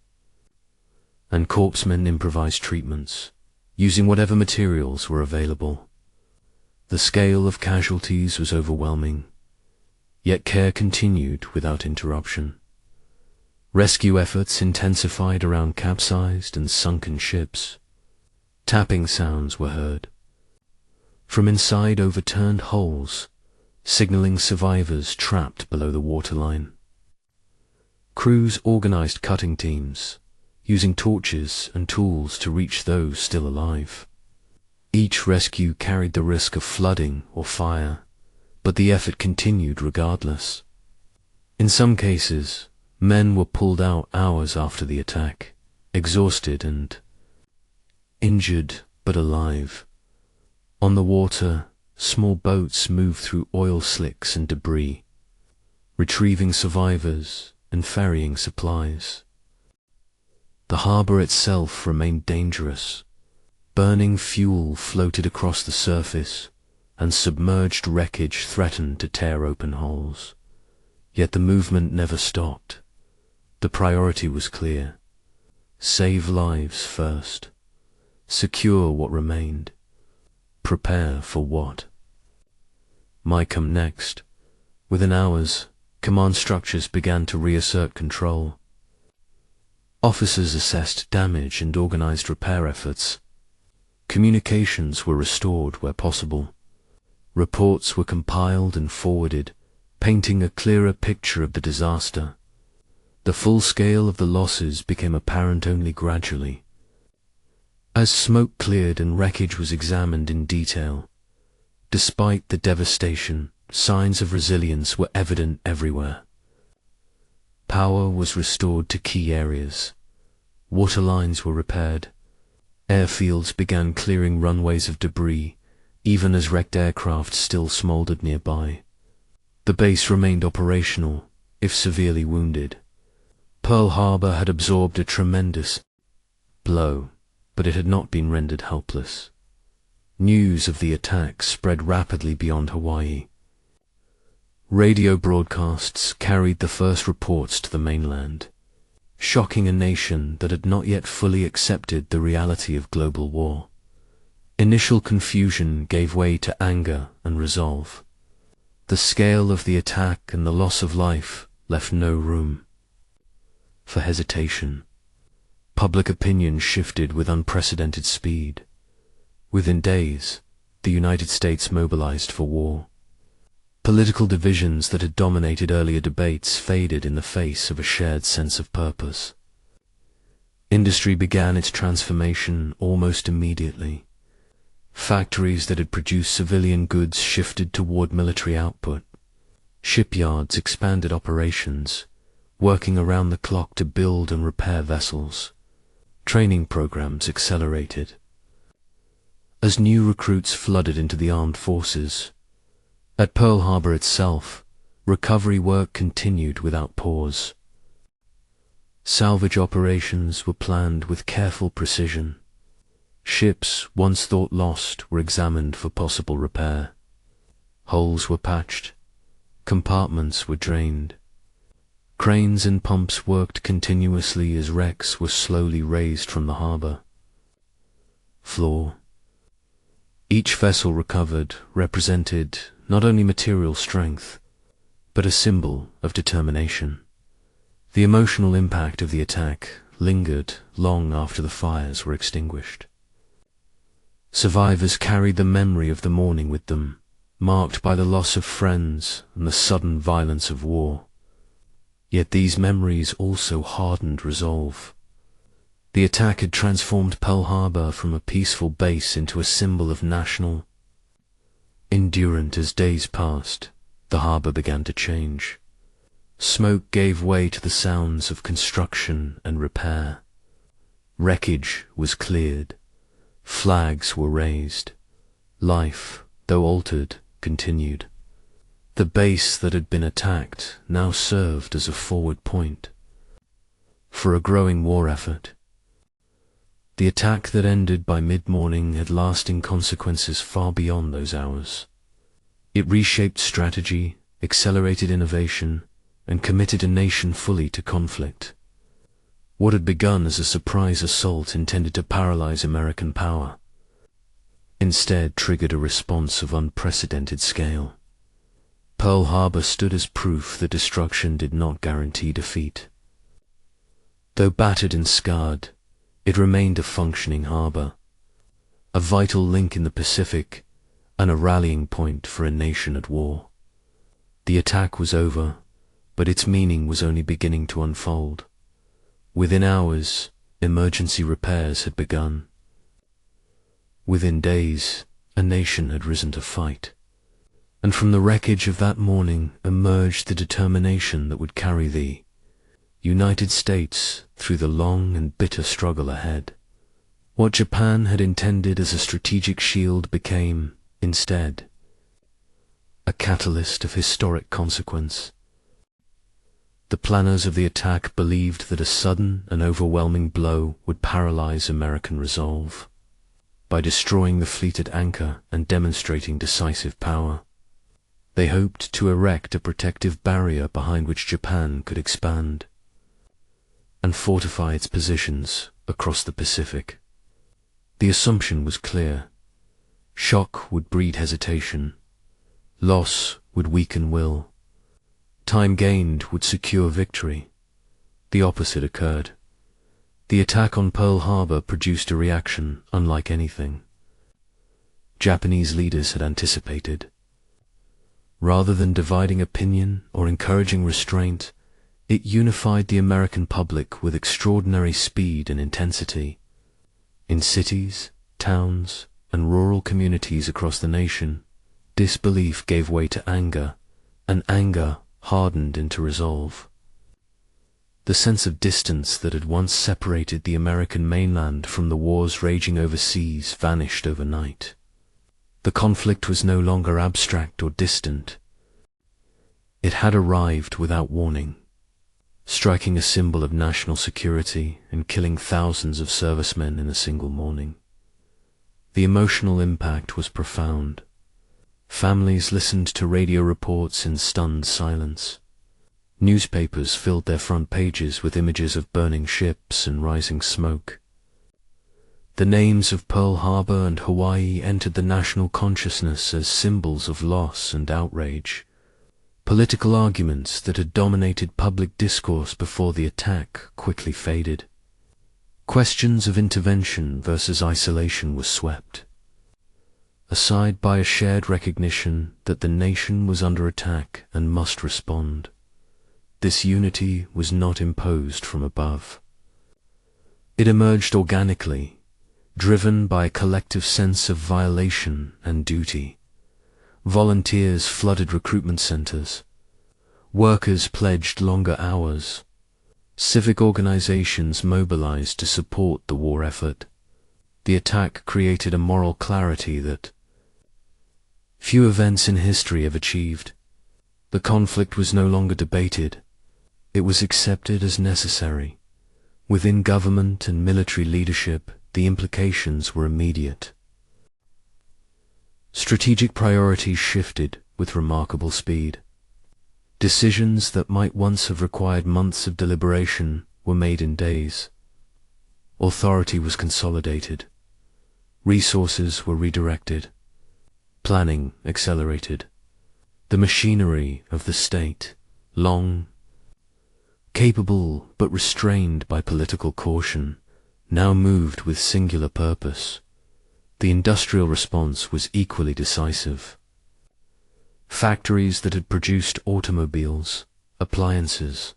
and corpsmen improvised treatments, using whatever materials were available. The scale of casualties was overwhelming, yet care continued without interruption. Rescue efforts intensified around capsized and sunken ships. Tapping sounds were heard from inside overturned hulls, signaling survivors trapped below the waterline. Crews organized cutting teams, using torches and tools to reach those still alive. Each rescue carried the risk of flooding or fire, but the effort continued regardless. In some cases, men were pulled out hours after the attack, exhausted and injured but alive. On the water, small boats moved through oil slicks and debris, retrieving survivors and ferrying supplies. The harbor itself remained dangerous. Burning fuel floated across the surface, and submerged wreckage threatened to tear open hulls. Yet the movement never stopped. The priority was clear. Save lives first. Secure what remained. Prepare for what might come next. Within hours, command structures began to reassert control. Officers assessed damage and organized repair efforts. Communications were restored where possible. Reports were compiled and forwarded, painting a clearer picture of the disaster. The full scale of the losses became apparent only gradually, As smoke cleared and wreckage was examined in detail, despite the devastation, signs of resilience were evident everywhere. Power was restored to key areas. Water lines were repaired. Airfields began clearing runways of debris, even as wrecked aircraft still smoldered nearby. The base remained operational, if severely wounded. Pearl Harbor had absorbed a tremendous blow, but it had not been rendered helpless. News of the attack spread rapidly beyond Hawaii. Radio broadcasts carried the first reports to the mainland, shocking a nation that had not yet fully accepted the reality of global war. Initial confusion gave way to anger and resolve. The scale of the attack and the loss of life left no room for hesitation. Public opinion shifted with unprecedented speed. Within days, the United States mobilized for war. Political divisions that had dominated earlier debates faded in the face of a shared sense of purpose. Industry began its transformation almost immediately. Factories that had produced civilian goods shifted toward military output. Shipyards expanded operations, working around the clock to build and repair vessels. Training programs accelerated. As new recruits flooded into the armed forces, at Pearl Harbor itself, recovery work continued without pause. Salvage operations were planned with careful precision. Ships once thought lost were examined for possible repair. Holes were patched. Compartments were drained. Cranes and pumps worked continuously as wrecks were slowly raised from the harbor floor. Each vessel recovered represented not only material strength, but a symbol of determination. The emotional impact of the attack lingered long after the fires were extinguished. Survivors carried the memory of the morning with them, marked by the loss of friends and the sudden violence of war. Yet these memories also hardened resolve. The attack had transformed Pearl Harbor from a peaceful base into a symbol of national endurance. As days passed, the harbor began to change. Smoke gave way to the sounds of construction and repair. Wreckage was cleared. Flags were raised. Life, though altered, continued. The base that had been attacked now served as a forward point for a growing war effort. The attack that ended by mid-morning had lasting consequences far beyond those hours. It reshaped strategy, accelerated innovation, and committed a nation fully to conflict. What had begun as a surprise assault intended to paralyze American power instead triggered a response of unprecedented scale. Pearl Harbor stood as proof that destruction did not guarantee defeat. Though battered and scarred, it remained a functioning harbor, a vital link in the Pacific, and a rallying point for a nation at war. The attack was over, but its meaning was only beginning to unfold. Within hours, emergency repairs had begun. Within days, a nation had risen to fight. And from the wreckage of that morning emerged the determination that would carry the United States through the long and bitter struggle ahead. What Japan had intended as a strategic shield became, instead, a catalyst of historic consequence. The planners of the attack believed that a sudden and overwhelming blow would paralyze American resolve. By destroying the fleet at anchor and demonstrating decisive power, they hoped to erect a protective barrier behind which Japan could expand and fortify its positions across the Pacific. The assumption was clear. Shock would breed hesitation. Loss would weaken will. Time gained would secure victory. The opposite occurred. The attack on Pearl Harbor produced a reaction unlike anything Japanese leaders had anticipated. Rather than dividing opinion or encouraging restraint, it unified the American public with extraordinary speed and intensity. In cities, towns, and rural communities across the nation, disbelief gave way to anger, and anger hardened into resolve. The sense of distance that had once separated the American mainland from the wars raging overseas vanished overnight. The conflict was no longer abstract or distant. It had arrived without warning, striking a symbol of national security and killing thousands of servicemen in a single morning. The emotional impact was profound. Families listened to radio reports in stunned silence. Newspapers filled their front pages with images of burning ships and rising smoke. The names of Pearl Harbor and Hawaii entered the national consciousness as symbols of loss and outrage. Political arguments that had dominated public discourse before the attack quickly faded. Questions of intervention versus isolation were swept aside by a shared recognition that the nation was under attack and must respond. This unity was not imposed from above. It emerged organically, driven by a collective sense of violation and duty. Volunteers flooded recruitment centers. Workers pledged longer hours. Civic organizations mobilized to support the war effort. The attack created a moral clarity that few events in history have achieved. The conflict was no longer debated. It was accepted as necessary. Within government and military leadership, the implications were immediate. Strategic priorities shifted with remarkable speed. Decisions that might once have required months of deliberation were made in days. Authority was consolidated. Resources were redirected. Planning accelerated. The machinery of the state, long capable but restrained by political caution, now moved with singular purpose. The industrial response was equally decisive. Factories that had produced automobiles, appliances,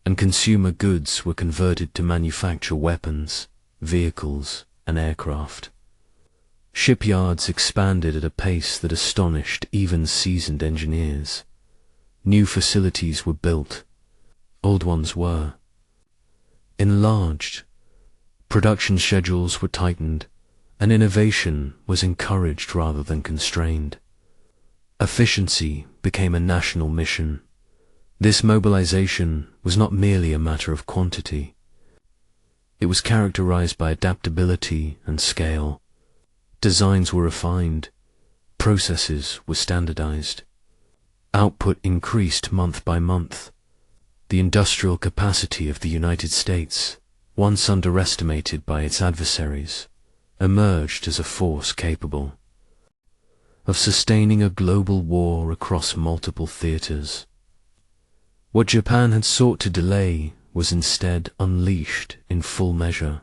and consumer goods were converted to manufacture weapons, vehicles, and aircraft. Shipyards expanded at a pace that astonished even seasoned engineers. New facilities were built. Old ones were enlarged. Production schedules were tightened, and innovation was encouraged rather than constrained. Efficiency became a national mission. This mobilization was not merely a matter of quantity. It was characterized by adaptability and scale. Designs were refined. Processes were standardized. Output increased month by month. The industrial capacity of the United States, once underestimated by its adversaries, emerged as a force capable of sustaining a global war across multiple theaters. What Japan had sought to delay was instead unleashed in full measure.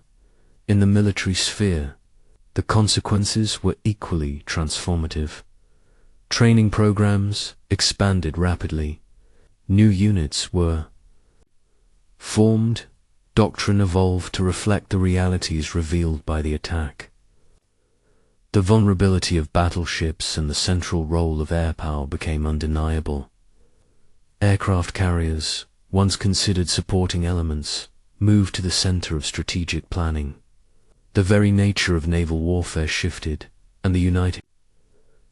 In the military sphere, the consequences were equally transformative. Training programs expanded rapidly. New units were formed. Doctrine evolved to reflect the realities revealed by the attack. The vulnerability of battleships and the central role of air power became undeniable. Aircraft carriers, once considered supporting elements, moved to the center of strategic planning. The very nature of naval warfare shifted, and the United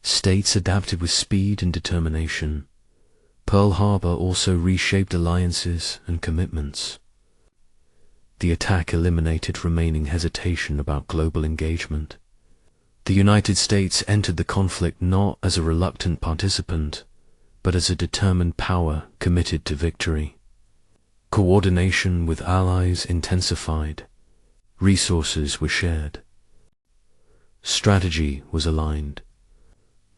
States adapted with speed and determination. Pearl Harbor also reshaped alliances and commitments. The attack eliminated remaining hesitation about global engagement. The United States entered the conflict not as a reluctant participant, but as a determined power committed to victory. Coordination with allies intensified. Resources were shared. Strategy was aligned.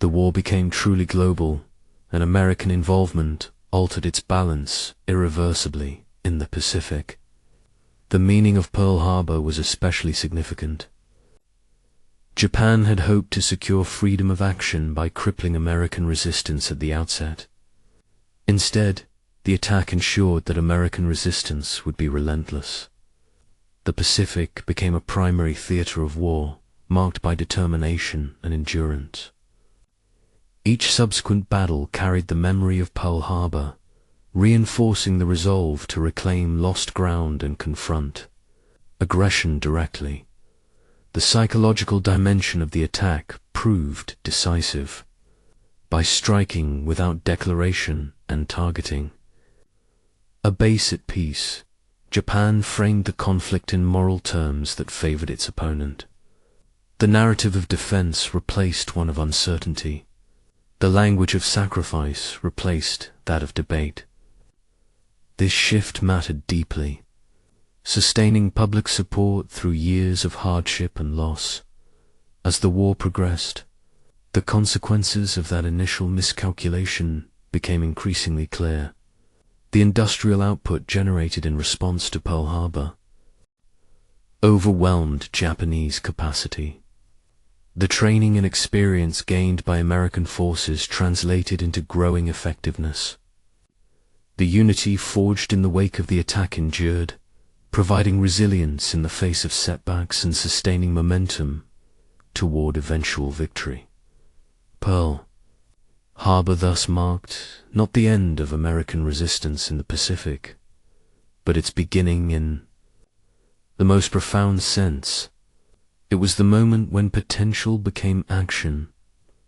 The war became truly global, and American involvement altered its balance irreversibly in the Pacific. The meaning of Pearl Harbor was especially significant. Japan had hoped to secure freedom of action by crippling American resistance at the outset. Instead, the attack ensured that American resistance would be relentless. the Pacific became a primary theater of war, marked by determination and endurance. Each subsequent battle carried the memory of Pearl Harbor, reinforcing the resolve to reclaim lost ground and confront aggression directly. The psychological dimension of the attack proved decisive. By striking without declaration and targeting a base at peace, Japan framed the conflict in moral terms that favored its opponent. The narrative of defense replaced one of uncertainty. The language of sacrifice replaced that of debate. This shift mattered deeply, sustaining public support through years of hardship and loss. As the war progressed, the consequences of that initial miscalculation became increasingly clear. The industrial output generated in response to Pearl Harbor overwhelmed Japanese capacity. The training and experience gained by American forces translated into growing effectiveness. The unity forged in the wake of the attack endured, providing resilience in the face of setbacks and sustaining momentum toward eventual victory. Pearl Harbor thus marked not the end of American resistance in the Pacific, but its beginning in the most profound sense. It was the moment when potential became action,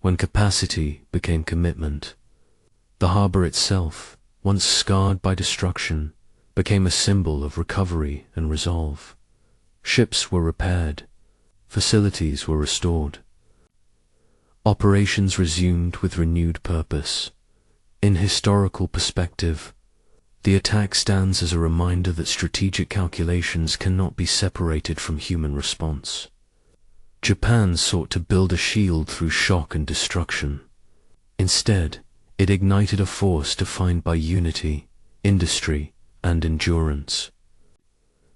when capacity became commitment. The harbor itself, once scarred by destruction, became a symbol of recovery and resolve. Ships were repaired, facilities were restored. Operations resumed with renewed purpose. In historical perspective, the attack stands as a reminder that strategic calculations cannot be separated from human response. Japan sought to build a shield through shock and destruction. Instead, it ignited a force defined by unity, industry, and endurance.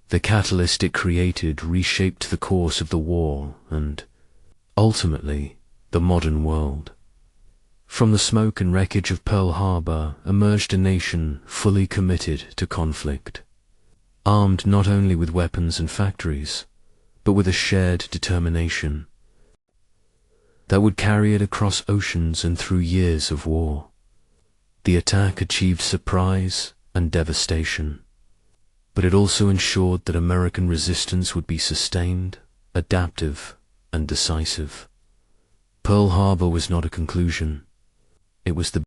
The catalyst it created reshaped the course of the war and, ultimately, the modern world. From the smoke and wreckage of Pearl Harbor emerged a nation fully committed to conflict, armed not only with weapons and factories, but with a shared determination that would carry it across oceans and through years of war. The attack achieved surprise and devastation, but it also ensured that American resistance would be sustained, adaptive, and decisive. Pearl Harbor was not a conclusion. It was the